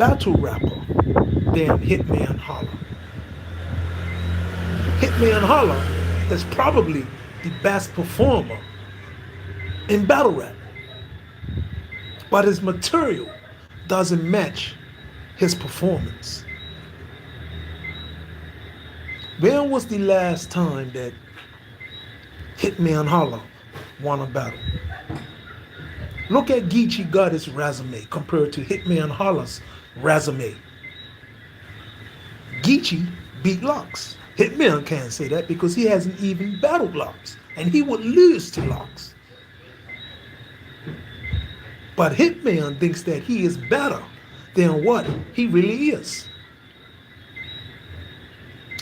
battle rapper than Hitman Holla. Hitman Holla is probably the best performer in battle rap, but his material doesn't match his performance. When was the last time that Hitman Holla won a battle? Look at Geechee Gotti's resume compared to Hitman Holla's resume. Geechee beat Locks. Hitman can't say that because he hasn't even battled Locks, and he would lose to Locks. But Hitman thinks that he is better than what he really is.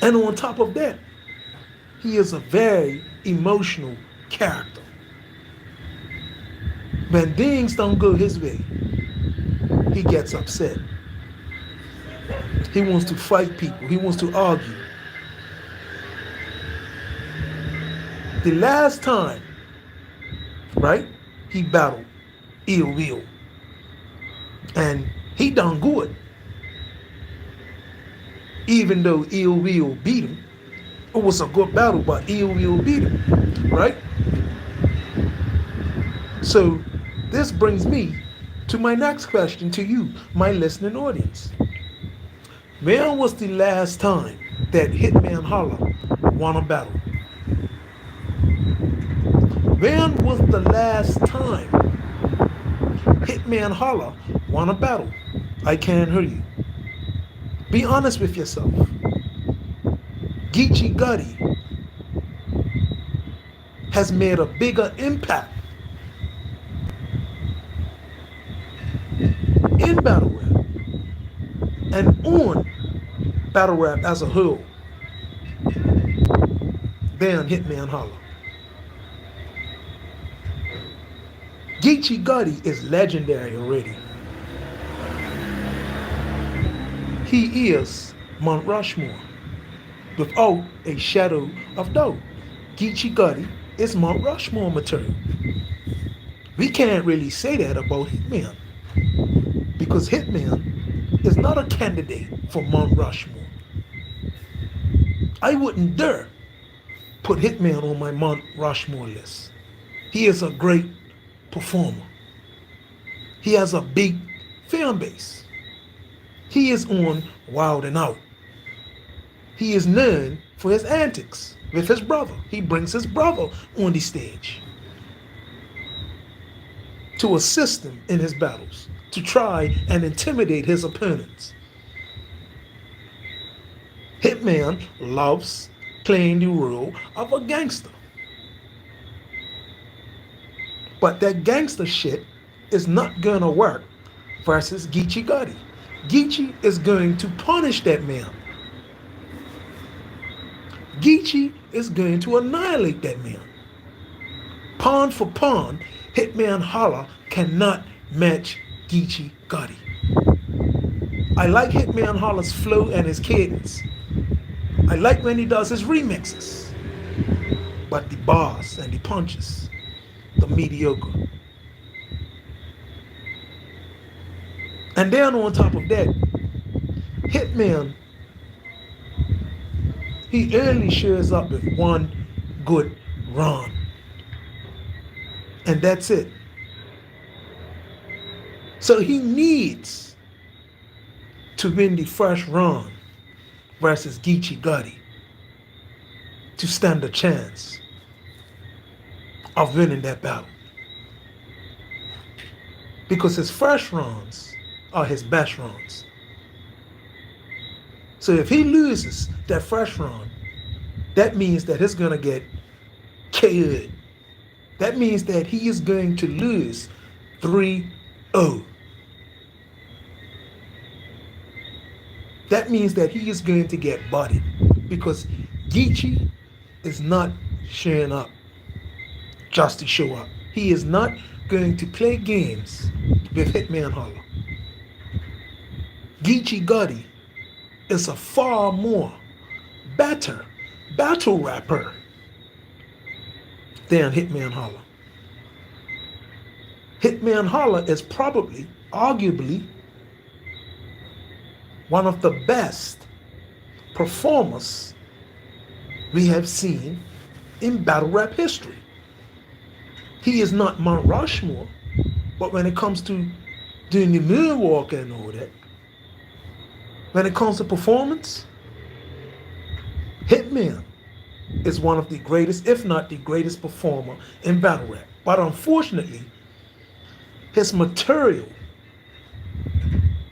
And on top of that, he is a very emotional character. When things don't go his way, he gets upset. He wants to fight people. He wants to argue. The last time, right, he battled Ill Will. And he done good. Even though Ill Will beat him, it was a good battle, but Ill Will beat him, right? So this brings me to my next question to you, my listening audience. When was the last time that Hitman Holla won a battle? When was the last time Hitman Holla won a battle? I can't hear you. Be honest with yourself. Geechee Gotti has made a bigger impact in battle rap and on battle rap as a whole than Hitman Holla. Geechee Gotti is legendary already. He is Mount Rushmore, without a shadow of doubt. Geechee Gotti is Mount Rushmore material. We can't really say that about Hitman, because Hitman is not a candidate for Mount Rushmore. I wouldn't dare put Hitman on my Mount Rushmore list. He is a great performer. He has a big fan base. He is on Wild and Out. He is known for his antics with his brother. He brings his brother on the stage to assist him in his battles, to try and intimidate his opponents. Hitman loves playing the role of a gangster. But that gangster shit is not gonna work versus Geechee Gotti. Geechee is going to punish that man. Geechee is going to annihilate that man. Pawn for pawn, Hitman Holla cannot match Geechee Gotti. I like Hitman Holla's flow and his cadence. I like when he does his remixes. But the bars and the punches, the mediocre. And then on top of that, Hitman, he only shows up with one good run. And that's it. So he needs to win the first round versus Geechee Gotti to stand a chance of winning that battle. Because his first rounds are his best rounds. So if he loses that first round, that means that he's going to get KO'd. That means that he is going to lose 3-0. That means that he is going to get bodied because Geechee is not showing up just to show up. He is not going to play games with Hitman Holla. Geechee Gotti is a far more better battle rapper than Hitman Holla. Hitman Holla is probably, arguably, one of the best performers we have seen in battle rap history. He is not Mount Rushmore, but when it comes to doing the moonwalk and all that, when it comes to performance, Hitman is one of the greatest, if not the greatest performer in battle rap. But unfortunately, his material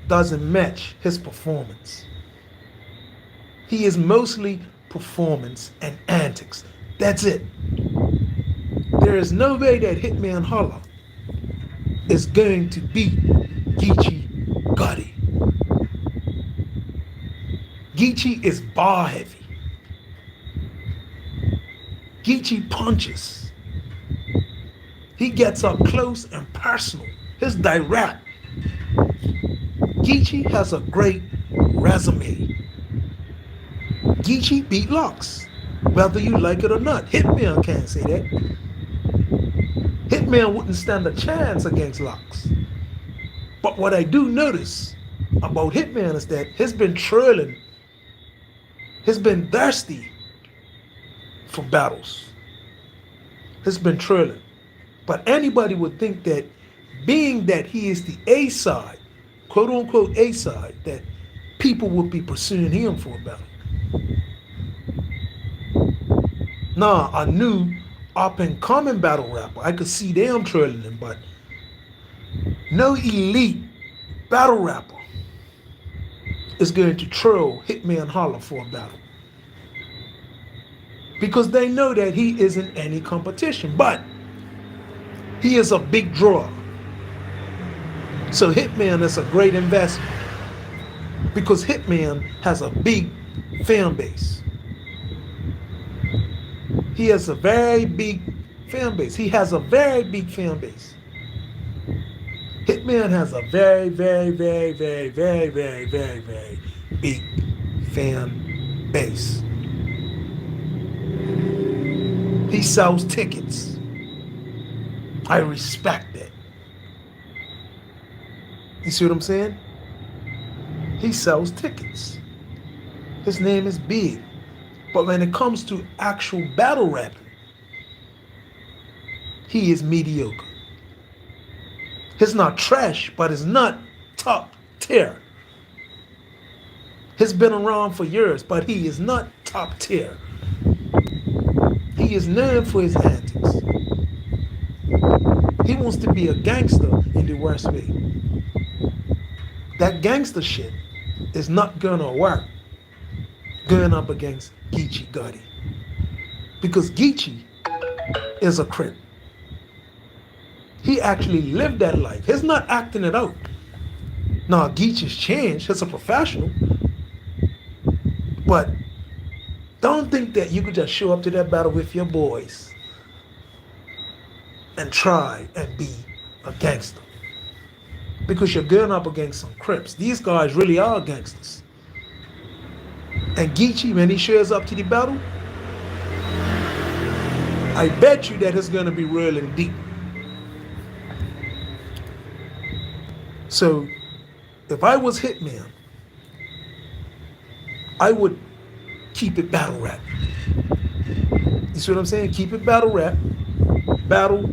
doesn't match his performance. He is mostly performance and antics. That's it. There is no way that Hitman Holla is going to beat Geechee Gotti. Geechee is bar heavy. Geechee punches. He gets up close and personal. He's direct. Geechee has a great resume. Geechee beat Lux, whether you like it or not. Hitman can't say that. Hitman wouldn't stand a chance against Lux. But what I do notice about Hitman is that he's been trailing. He's been thirsty for battles. He's been trailing. But anybody would think that being that he is the A side, quote unquote A side, that people would be pursuing him for a battle. Now, a new up and coming battle rapper, I could see them trailing him, but no elite battle rapper is going to trail Hitman Holla for a battle. Because they know that he isn't any competition, but he is a big draw. So Hitman is a great investment because Hitman has a big fan base. He has a very big fan base. He has a very big fan base. Hitman has a very, very, very, very, very, very, very, very big fan base. He sells tickets. I respect that. You see what I'm saying? He sells tickets. His name is big. But when it comes to actual battle rapping, he is mediocre. He's not trash, but it's not top tier. He's been around for years, but he is not top tier. He is known for his antics. He wants to be a gangster in the worst way. That gangster shit is not gonna work going up against Geechee Gotti. Because Geechee is a Crip. He actually lived that life. He's not acting it out. Now, Geechee's changed. He's a professional. But don't think that you could just show up to that battle with your boys and try and be a gangster. Because you're going up against some Crips. These guys really are gangsters. And Geechee, when he shows up to the battle, I bet you that it's going to be rolling deep. So, if I was Hitman, I would keep it battle rap. You see what I'm saying? Keep it battle rap. Battle,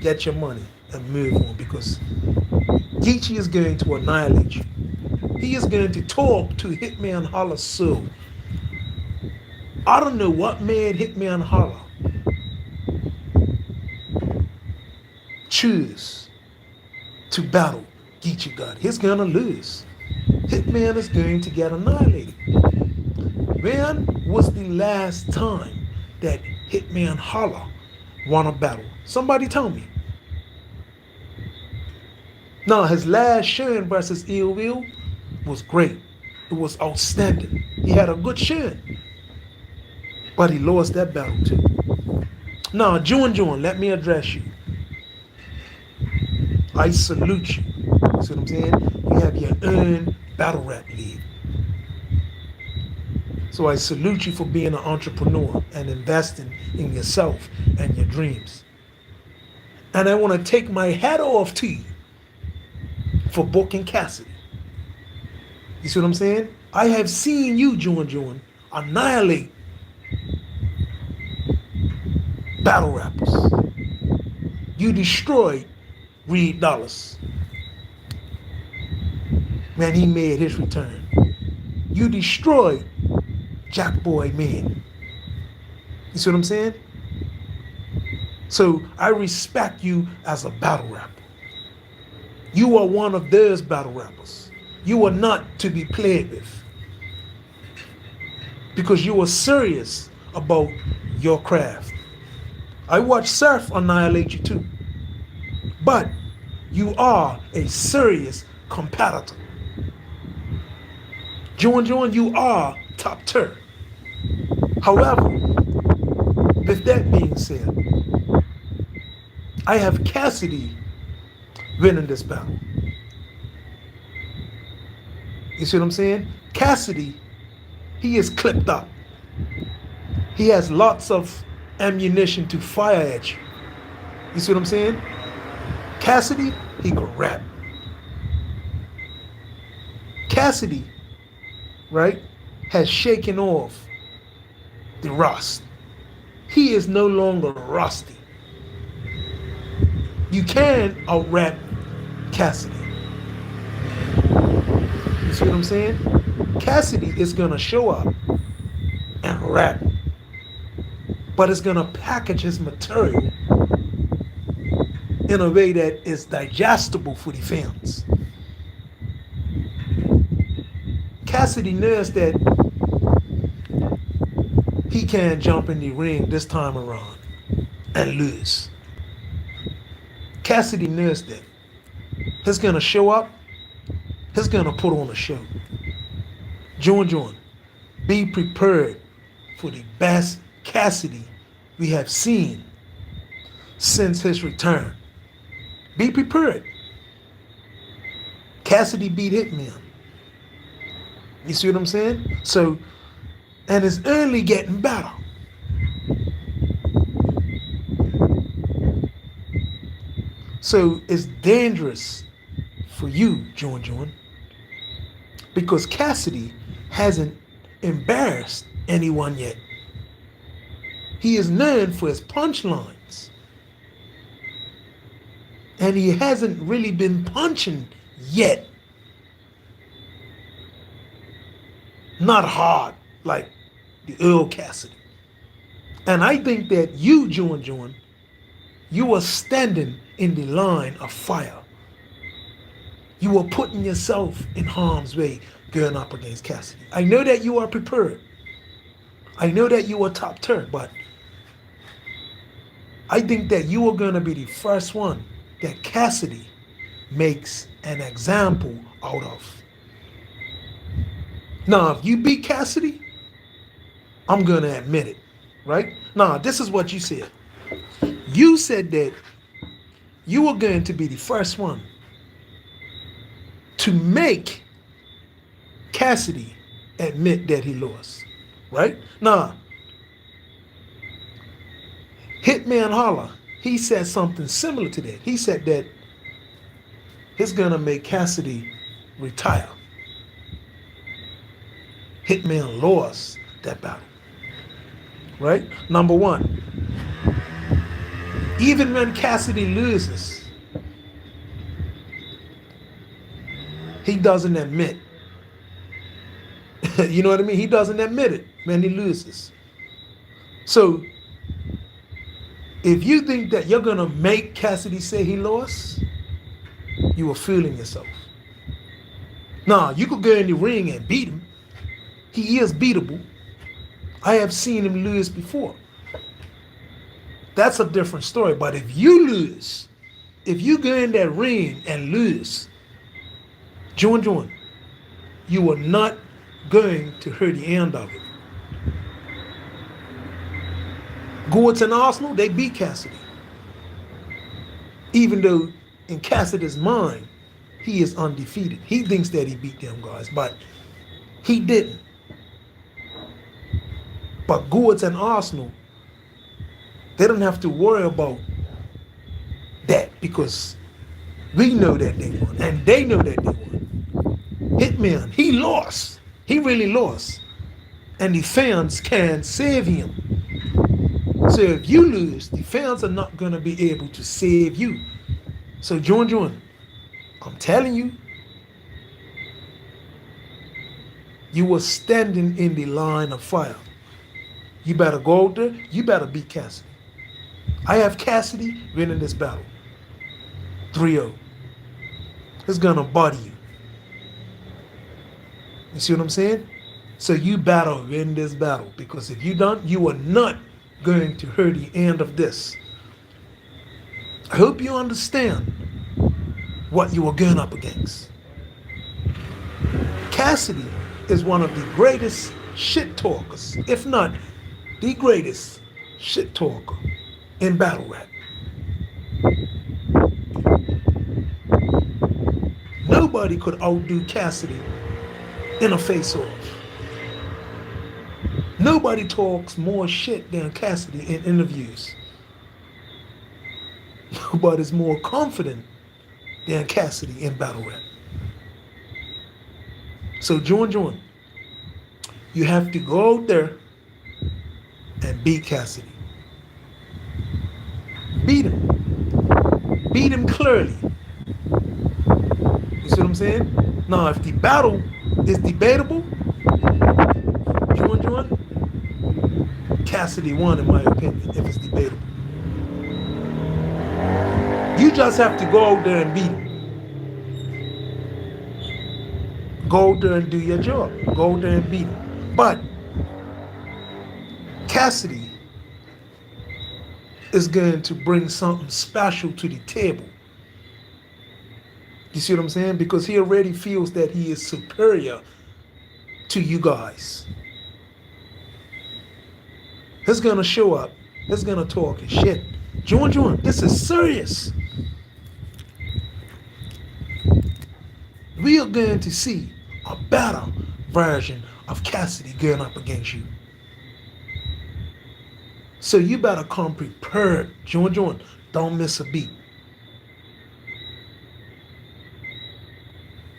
get your money, and move on. Because Geechee is going to annihilate you. He is going to talk to Hitman Holla's soul. I don't know what made Hitman Holla choose to battle Geechee Gotti. He's going to lose. Hitman is going to get annihilated. When was the last time that Hitman Holla won a battle? Somebody tell me. Now, his last showing versus Ill Will was great. It was outstanding. He had a good showing. But he lost that battle too. Now, John John, let me address you. I salute you. You see what I'm saying? You have your own battle rap league. So I salute you for being an entrepreneur and investing in yourself and your dreams. And I want to take my hat off to you for booking Cassidy. You see what I'm saying? I have seen you, John John, annihilate battle rappers. You destroyed Reed Dollars when he made his return. You destroyed Jack Boy Man. You see what I'm saying? So I respect you as a battle rapper. You are one of those battle rappers. You are not to be played with. Because you are serious about your craft. I watched Surf annihilate you too. But you are a serious competitor. John John, you are top tier. However, with that being said, I have Cassidy winning this battle. You see what I'm saying? Cassidy, he is clipped up. He has lots of ammunition to fire at you. You see what I'm saying? Cassidy, he can rap. Cassidy, right, has shaken off the rust. He is no longer rusty. You can out-rap Cassidy. You see what I'm saying? Cassidy is gonna show up and rap, but it's gonna package his material in a way that is digestible for the fans. Cassidy knows that he can't jump in the ring this time around and lose. Cassidy knows that. He's gonna show up, he's gonna put on a show. John John, be prepared for the best Cassidy we have seen since his return. Be prepared. Cassidy beat Hitman. You see what I'm saying? So, and it's only getting better. So it's dangerous for you, John John, because Cassidy hasn't embarrassed anyone yet. He is known for his punchlines. And he hasn't really been punching yet. Not hard like the Earl Cassidy. And I think that you, John John, you are standing in the line of fire. You are putting yourself in harm's way going up against Cassidy. I know that you are prepared. I know that you are top tier, but I think that you are going to be the first one that Cassidy makes an example out of. Now, if you beat Cassidy, I'm going to admit it, right? Now, this is what you said. You said that you were going to be the first one to make Cassidy admit that he lost, right? Now, Hitman Holler, he said something similar to that. He said that he's going to make Cassidy retire. Hitman lost that battle, right? Number one, even when Cassidy loses, he doesn't admit. You know what I mean? He doesn't admit it when he loses. So, if you think that you're going to make Cassidy say he lost, you are fooling yourself. Now, you could go in the ring and beat him. He is beatable. I have seen him lose before. That's a different story. But if you lose, if you go in that ring and lose, John John, you are not going to hear the end of it. Goats and Arsenal, they beat Cassidy. Even though in Cassidy's mind, he is undefeated. He thinks that he beat them guys, but he didn't. But Goats and Arsenal, they don't have to worry about that because we know that they won and they know that they won. Hitman, he lost. He really lost. And the fans can save him. So if you lose, the fans are not going to be able to save you. So John John, I'm telling you, you were standing in the line of fire. You better go out there. You better beat Cassidy. I have Cassidy winning this battle. 3-0. It's going to body you. You see what I'm saying? So you better win this battle, because if you don't, you are not going to hear the end of this. I hope you understand what you are going up against. Cassidy is one of the greatest shit talkers, if not the greatest shit talker in battle rap. Nobody could outdo Cassidy in a face-off. Nobody talks more shit than Cassidy in interviews. Nobody's more confident than Cassidy in battle rap. So John John, you have to go out there and beat Cassidy. Beat him. Beat him clearly. You see what I'm saying? Now, if the battle is debatable, John John, Cassidy won in my opinion, if it's debatable. You just have to go out there and beat him. Go out there and do your job. Go out there and beat him. But Cassidy is going to bring something special to the table. You see what I'm saying? Because he already feels that he is superior to you guys. He's going to show up. He's going to talk and shit. John John, this is serious. We are going to see a better version of Cassidy going up against you. So you better come prepared. John John, don't miss a beat.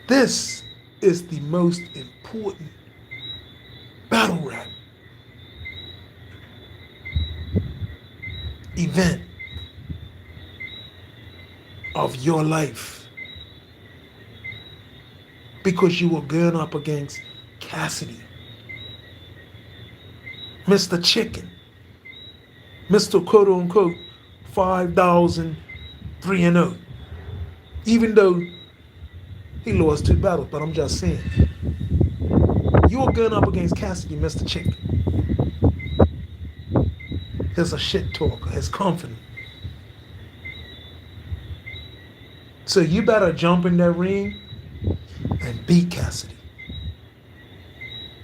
This is the most important battle rap event of your life, because you were going up against Cassidy, Mr. Chicken, Mr. quote unquote 5,003-0. Even though he lost 2 battles, but I'm just saying, you were going up against Cassidy, Mr. Chicken. He's a shit talker. He's confident. So you better jump in that ring and beat Cassidy.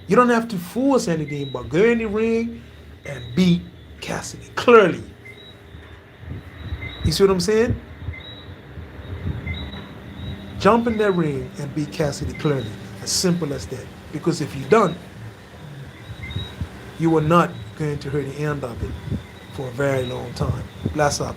You don't have to force anything, but go in the ring and beat Cassidy clearly. You see what I'm saying? Jump in that ring and beat Cassidy clearly. As simple as that. Because if you don't, you are not going to hear the end of it for a very long time. Bless up.